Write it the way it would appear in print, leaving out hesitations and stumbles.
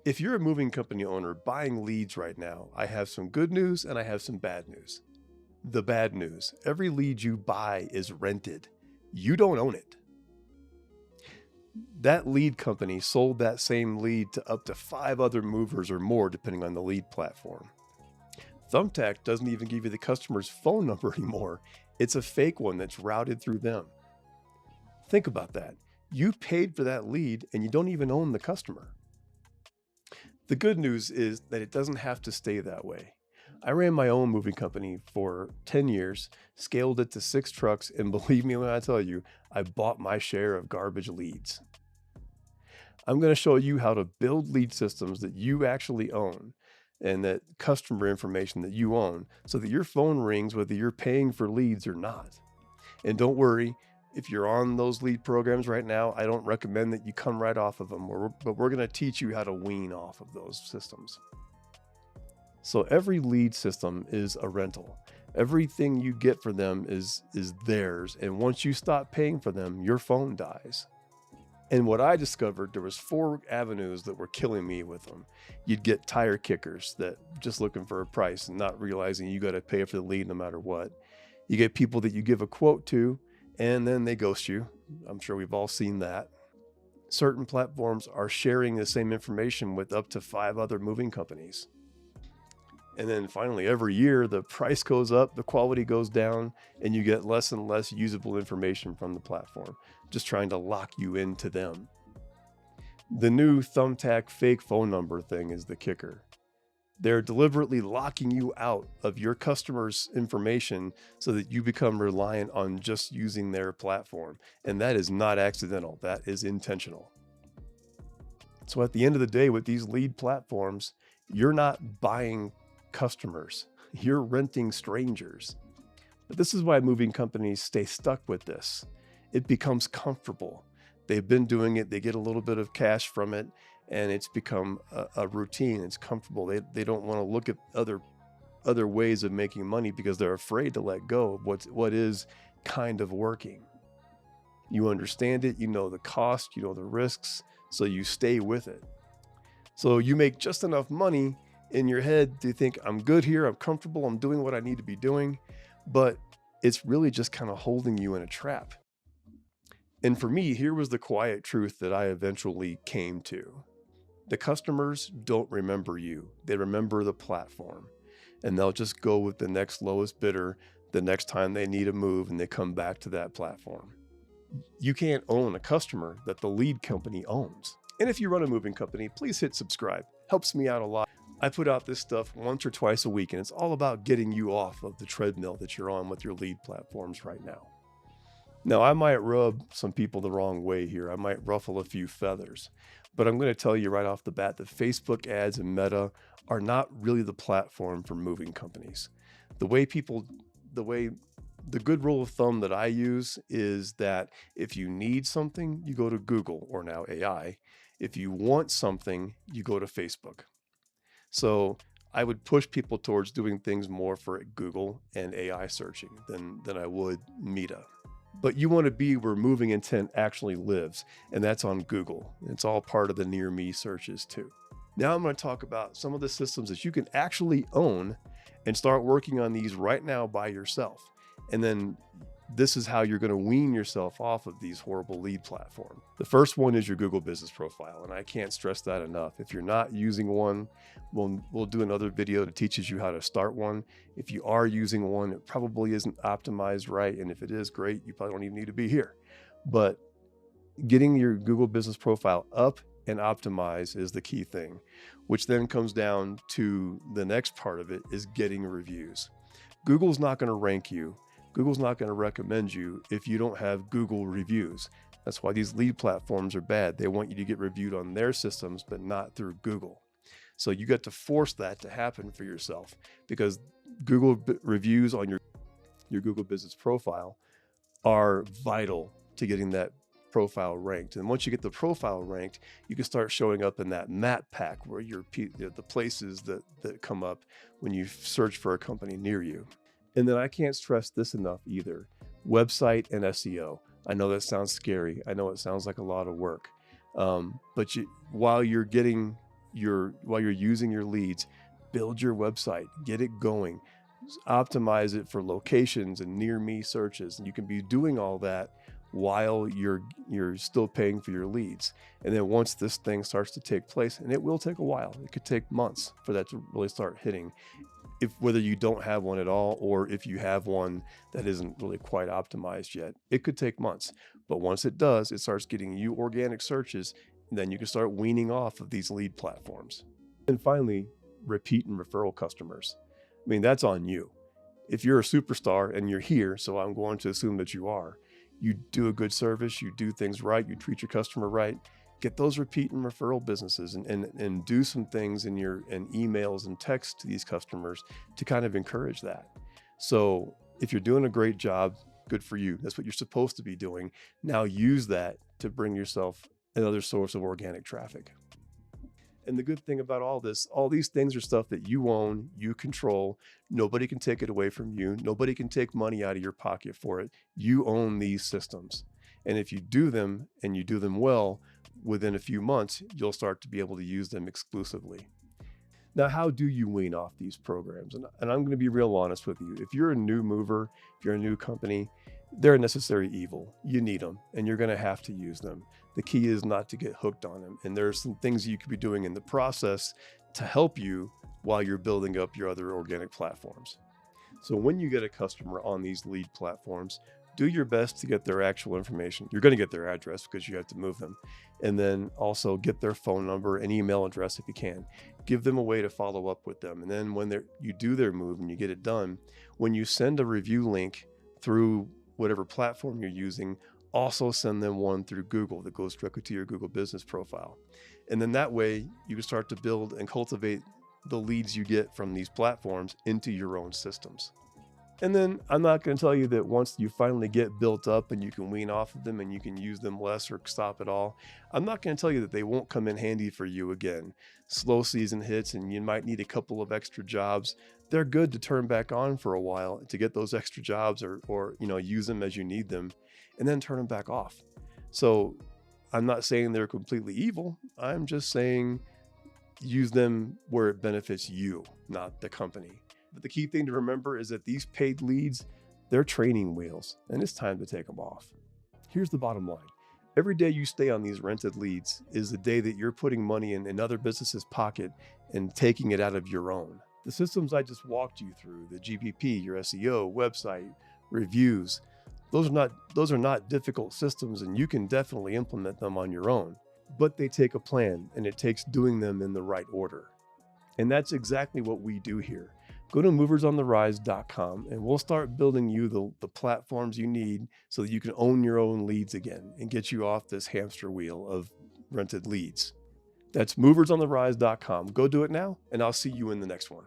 If you're a moving company owner buying leads right now, I have some good news and I have some bad news. The bad news, every lead you buy is rented. You don't own it. That lead company sold that same lead to up to 5 other movers or more, depending on the lead platform. Thumbtack doesn't even give you the customer's phone number anymore. It's a fake one that's routed through them. Think about that. You paid for that lead and you don't even own the customer. The good news is that it doesn't have to stay that way. I ran my own moving company for 10 years, scaled it to 6 trucks, and believe me when I tell you, I bought my share of garbage leads. I'm going to show you how to build lead systems that you actually own and that customer information that you own so that your phone rings whether you're paying for leads or not. And don't worry, if you're on those lead programs right now, I don't recommend that you come right off of them, but we're going to teach you how to wean off of those systems. So every lead system is a rental. Everything you get for them is theirs. And once you stop paying for them, your phone dies. And what I discovered, there was 4 avenues that were killing me with them. You'd get tire kickers that just looking for a price and not realizing you got to pay for the lead no matter what. You get people that you give a quote to and then they ghost you. I'm sure we've all seen that. Certain platforms are sharing the same information with up to 5 other moving companies. And then finally, every year, the price goes up, the quality goes down, and you get less and less usable information from the platform, just trying to lock you into them. The new Thumbtack fake phone number thing is the kicker. They're deliberately locking you out of your customers' information so that you become reliant on just using their platform. And that is not accidental, that is intentional. So at the end of the day, with these lead platforms, you're not buying customers, you're renting strangers. But this is why moving companies stay stuck with this. It becomes comfortable. They've been doing it, they get a little bit of cash from it, and it's become a routine. It's comfortable. They don't want to look at other ways of making money because they're afraid to let go of what is kind of working. You understand it, you know the cost, you know the risks, so you stay with it. So you make just enough money in your head to think, I'm good here, I'm comfortable, I'm doing what I need to be doing, but it's really just kind of holding you in a trap. And for me, here was the quiet truth that I eventually came to. The customers don't remember you, they remember the platform, and they'll just go with the next lowest bidder the next time they need a move and they come back to that platform. You can't own a customer that the lead company owns. And if you run a moving company, please hit subscribe. Helps me out a lot. I put out this stuff once or twice a week, and it's all about getting you off of the treadmill that you're on with your lead platforms right now. Now, I might rub some people the wrong way here. I might ruffle a few feathers, but I'm going to tell you right off the bat that Facebook ads and Meta are not really the platform for moving companies. The good rule of thumb that I use is that if you need something, you go to Google or now AI. If you want something, you go to Facebook. So I would push people towards doing things more for Google and AI searching than I would Meta. But you want to be where moving intent actually lives, and that's on Google. It's all part of the near me searches too. Now I'm going to talk about some of the systems that you can actually own and start working on these right now by yourself. And then this is how you're going to wean yourself off of these horrible lead platforms. The first one is your Google Business Profile, and I can't stress that enough. If you're not using one, we'll do another video that teaches you how to start one. If you are using one, it probably isn't optimized right, and if it is, great, you probably don't even need to be here. But getting your Google Business Profile up and optimized is the key thing, which then comes down to the next part of it is getting reviews. Google's not going to rank you. Google's not going to recommend you if you don't have Google reviews. That's why these lead platforms are bad. They want you to get reviewed on their systems, but not through Google. So you got to force that to happen for yourself because Google reviews on your Google Business Profile are vital to getting that profile ranked. And once you get the profile ranked, you can start showing up in that map pack where the places that come up when you search for a company near you. And then I can't stress this enough either. Website and SEO. I know that sounds scary. I know it sounds like a lot of work. But while you're getting while you're using your leads, build your website, get it going, optimize it for locations and near me searches. And you can be doing all that while you're still paying for your leads. And then once this thing starts to take place, and it will take a while, it could take months for that to really start hitting, whether you don't have one at all, or if you have one that isn't really quite optimized yet, it could take months. But once it does, it starts getting you organic searches, and then you can start weaning off of these lead platforms. And finally, repeat and referral customers. I mean, that's on you. If you're a superstar and you're here, so I'm going to assume that you are, you do a good service, you do things right, you treat your customer right, get those repeat and referral businesses and do some things in emails and text to these customers to kind of encourage that. So if you're doing a great job, good for you. That's what you're supposed to be doing. Now use that to bring yourself another source of organic traffic. And the good thing about all these things are stuff that you own, you control. Nobody can take it away from you. Nobody can take money out of your pocket for it. You own these systems. And if you do them and you do them well, within a few months, you'll start to be able to use them exclusively. Now, how do you wean off these programs? And I'm going to be real honest with you. If you're a new mover, if you're a new company, they're a necessary evil. You need them, and you're going to have to use them. The key is not to get hooked on them. And there's some things you could be doing in the process to help you while you're building up your other organic platforms. So when you get a customer on these lead platforms, do your best to get their actual information. You're going to get their address because you have to move them. And then also get their phone number and email address if you can. Give them a way to follow up with them. And then when you do their move and you get it done, when you send a review link through whatever platform you're using, also send them one through Google that goes directly to your Google business profile. And then that way you can start to build and cultivate the leads you get from these platforms into your own systems. And then I'm not going to tell you that once you finally get built up and you can wean off of them and you can use them less or stop it all, I'm not going to tell you that they won't come in handy for you again. Slow season hits and you might need a couple of extra jobs. They're good to turn back on for a while to get those extra jobs or use them as you need them and then turn them back off. So I'm not saying they're completely evil. I'm just saying use them where it benefits you, not the company. But the key thing to remember is that these paid leads, they're training wheels, and it's time to take them off. Here's the bottom line. Every day you stay on these rented leads is the day that you're putting money in another business's pocket and taking it out of your own. The systems I just walked you through, the GPP, your SEO, website, reviews, those are not difficult systems, and you can definitely implement them on your own. But they take a plan, and it takes doing them in the right order. And that's exactly what we do here. Go to moversontherise.com and we'll start building you the platforms you need so that you can own your own leads again and get you off this hamster wheel of rented leads. That's moversontherise.com. Go do it now, and I'll see you in the next one.